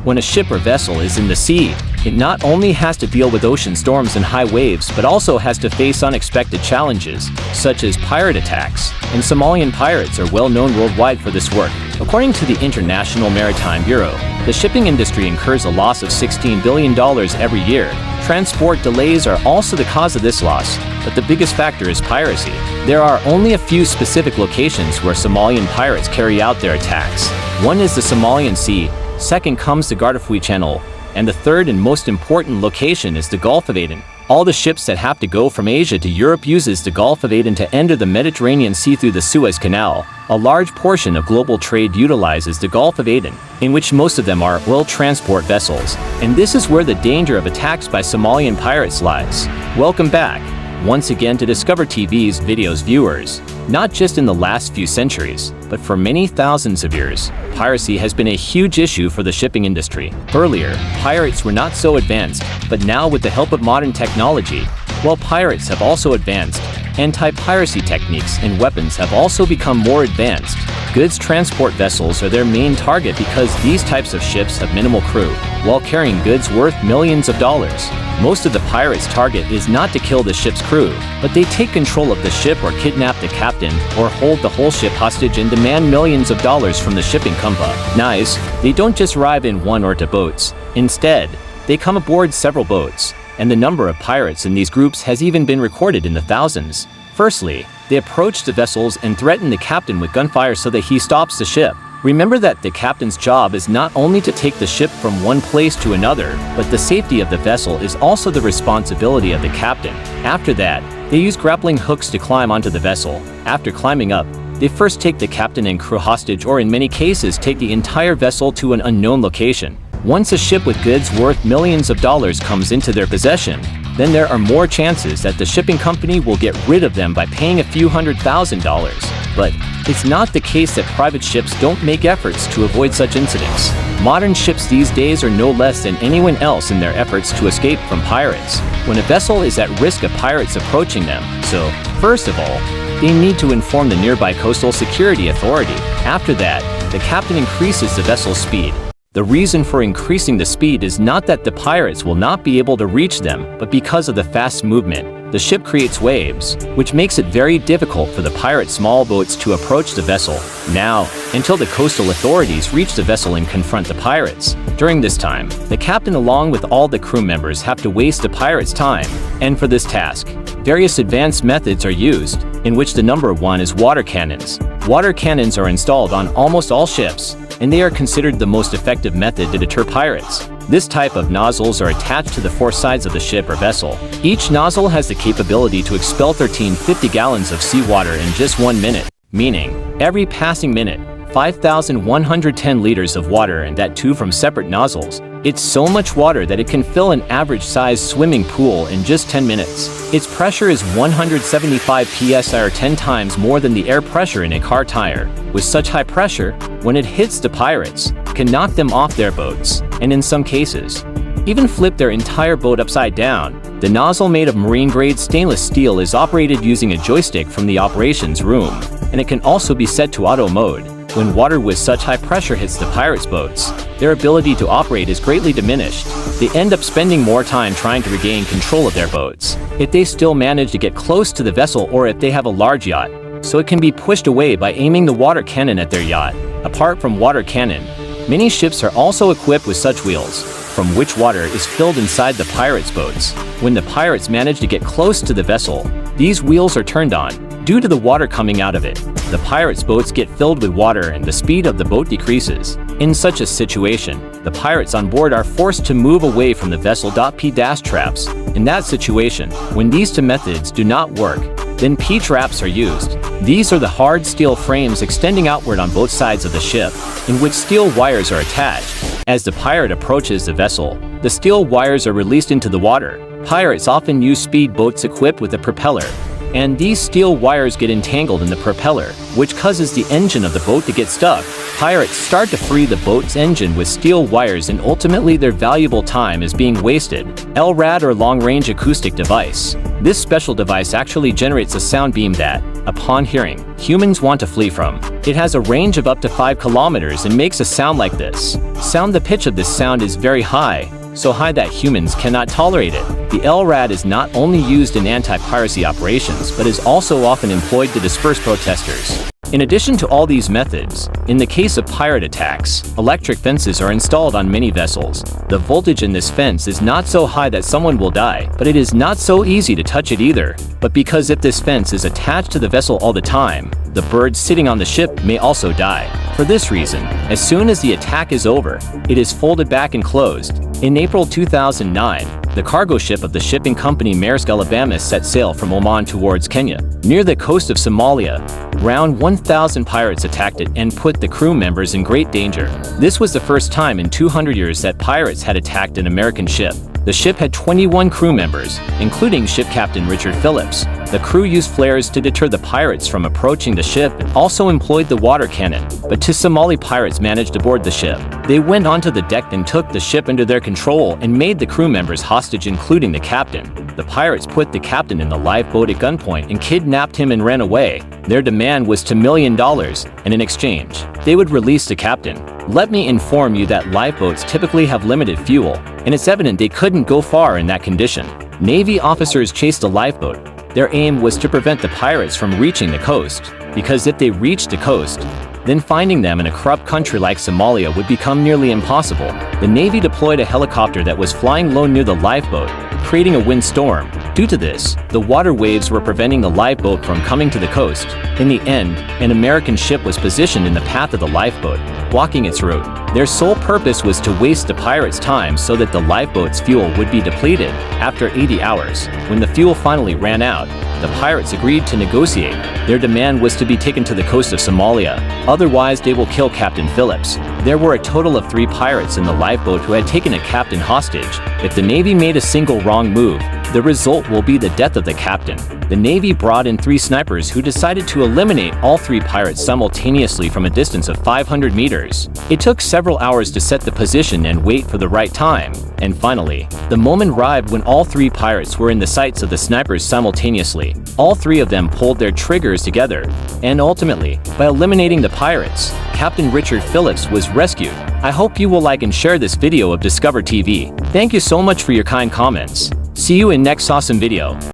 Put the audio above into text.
When a ship or vessel is in the sea, it not only has to deal with ocean storms and high waves but also has to face unexpected challenges, such as pirate attacks, and Somalian pirates are well known worldwide for this work. According to the International Maritime Bureau, the shipping industry incurs a loss of $16 billion every year. Transport delays are also the cause of this loss, but the biggest factor is piracy. There are only a few specific locations where Somalian pirates carry out their attacks. One is the Somalian Sea, second comes the Gardafu Channel, and the third and most important location is the Gulf of Aden. All the ships that have to go from Asia to Europe uses the Gulf of Aden to enter the Mediterranean Sea through the Suez Canal. A large portion of global trade utilizes the Gulf of Aden, in which most of them are oil transport vessels, and this is where the danger of attacks by Somalian pirates lies. Welcome back, once again to Discover TV's videos viewers. Not just in the last few centuries, but for many thousands of years, piracy has been a huge issue for the shipping industry. Earlier, pirates were not so advanced, but now with the help of modern technology, while pirates have also advanced, anti-piracy techniques and weapons have also become more advanced. Goods transport vessels are their main target because these types of ships have minimal crew, while carrying goods worth millions of dollars. Most of the pirates' target is not to kill the ship's crew, but they take control of the ship or kidnap the captain or hold the whole ship hostage and demand millions of dollars from the shipping company. Nice, they don't just arrive in one or two boats. Instead, they come aboard several boats, and the number of pirates in these groups has even been recorded in the thousands. Firstly, they approach the vessels and threaten the captain with gunfire so that he stops the ship. Remember that the captain's job is not only to take the ship from one place to another, but the safety of the vessel is also the responsibility of the captain. After that, they use grappling hooks to climb onto the vessel. After climbing up, they first take the captain and crew hostage, or in many cases take the entire vessel to an unknown location. Once a ship with goods worth millions of dollars comes into their possession, then there are more chances that the shipping company will get rid of them by paying a few $100,000. But it's not the case that private ships don't make efforts to avoid such incidents. Modern ships these days are no less than anyone else in their efforts to escape from pirates. When a vessel is at risk of pirates approaching them, so, first of all, they need to inform the nearby coastal security authority. After that, the captain increases the vessel's speed. The reason for increasing the speed is not that the pirates will not be able to reach them, but because of the fast movement, the ship creates waves, which makes it very difficult for the pirate small boats to approach the vessel. Now, until the coastal authorities reach the vessel and confront the pirates. During this time, the captain along with all the crew members have to waste the pirates' time, and for this task, various advanced methods are used, in which the number one is water cannons. Water cannons are installed on almost all ships, and they are considered the most effective method to deter pirates. This type of nozzles are attached to the four sides of the ship or vessel. Each nozzle has the capability to expel 1,350 gallons of seawater in just 1 minute, meaning every passing minute, 5,110 liters of water, and that too from separate nozzles. It's so much water that it can fill an average-sized swimming pool in just 10 minutes. Its pressure is 175 psi, or 10 times more than the air pressure in a car tire. With such high pressure, when it hits the pirates, it can knock them off their boats, and in some cases, even flip their entire boat upside down. The nozzle, made of marine-grade stainless steel, is operated using a joystick from the operations room, and it can also be set to auto mode. When water with such high pressure hits the pirates' boats, their ability to operate is greatly diminished. They end up spending more time trying to regain control of their boats, if they still manage to get close to the vessel, or if they have a large yacht, so it can be pushed away by aiming the water cannon at their yacht. Apart from water cannon, many ships are also equipped with such wheels, from which water is filled inside the pirates' boats. When the pirates manage to get close to the vessel, these wheels are turned on. Due to the water coming out of it, the pirates' boats get filled with water and the speed of the boat decreases. In such a situation, the pirates on board are forced to move away from the vessel. P-traps. In that situation, when these two methods do not work, then P-traps are used. These are the hard steel frames extending outward on both sides of the ship, in which steel wires are attached. As the pirate approaches the vessel, the steel wires are released into the water. Pirates often use speed boats equipped with a propeller, and these steel wires get entangled in the propeller, which causes the engine of the boat to get stuck. Pirates start to free the boat's engine with steel wires, and ultimately their valuable time is being wasted. LRAD, or long-range acoustic device. This special device actually generates a sound beam that, upon hearing, humans want to flee from. It has a range of up to 5 kilometers and makes a sound like this. The pitch of this sound is very high, so high that humans cannot tolerate it. The LRAD is not only used in anti-piracy operations but is also often employed to disperse protesters. In addition to all these methods, in the case of pirate attacks, electric fences are installed on many vessels. The voltage in this fence is not so high that someone will die, but it is not so easy to touch it either. But because if this fence is attached to the vessel all the time, the birds sitting on the ship may also die. For this reason, as soon as the attack is over, it is folded back and closed. In April 2009, the cargo ship of the shipping company Maersk Alabama set sail from Oman towards Kenya. Near the coast of Somalia, around 1,000 pirates attacked it and put the crew members in great danger. This was the first time in 200 years that pirates had attacked an American ship. The ship had 21 crew members, including ship Captain Richard Phillips. The crew used flares to deter the pirates from approaching the ship and also employed the water cannon, but 2 Somali pirates managed to board the ship. They went onto the deck and took the ship under their control and made the crew members hostage, including the captain. The pirates put the captain in the lifeboat at gunpoint and kidnapped him and ran away. Their demand was $2 million, and in exchange, they would release the captain. Let me inform you that lifeboats typically have limited fuel, and it's evident they couldn't go far in that condition. Navy officers chased the lifeboat. Their aim was to prevent the pirates from reaching the coast, because if they reached the coast, then finding them in a corrupt country like Somalia would become nearly impossible. The Navy deployed a helicopter that was flying low near the lifeboat, creating a windstorm. Due to this, the water waves were preventing the lifeboat from coming to the coast. In the end, an American ship was positioned in the path of the lifeboat, blocking its route. Their sole purpose was to waste the pirates' time so that the lifeboat's fuel would be depleted after 80 hours. When the fuel finally ran out, the pirates agreed to negotiate. Their demand was to be taken to the coast of Somalia, otherwise they will kill Captain Phillips. There were a total of 3 pirates in the lifeboat who had taken a captain hostage. If the Navy made a single wrong move, the result will be the death of the captain. The Navy brought in 3 snipers who decided to eliminate all 3 pirates simultaneously from a distance of 500 meters. It took several hours to set the position and wait for the right time. And finally, the moment arrived when all 3 pirates were in the sights of the snipers simultaneously. All 3 of them pulled their triggers together, and ultimately, by eliminating the pirates, Captain Richard Phillips was rescued. I hope you will like and share this video of Discover TV. Thank you so much for your kind comments. See you in next awesome video.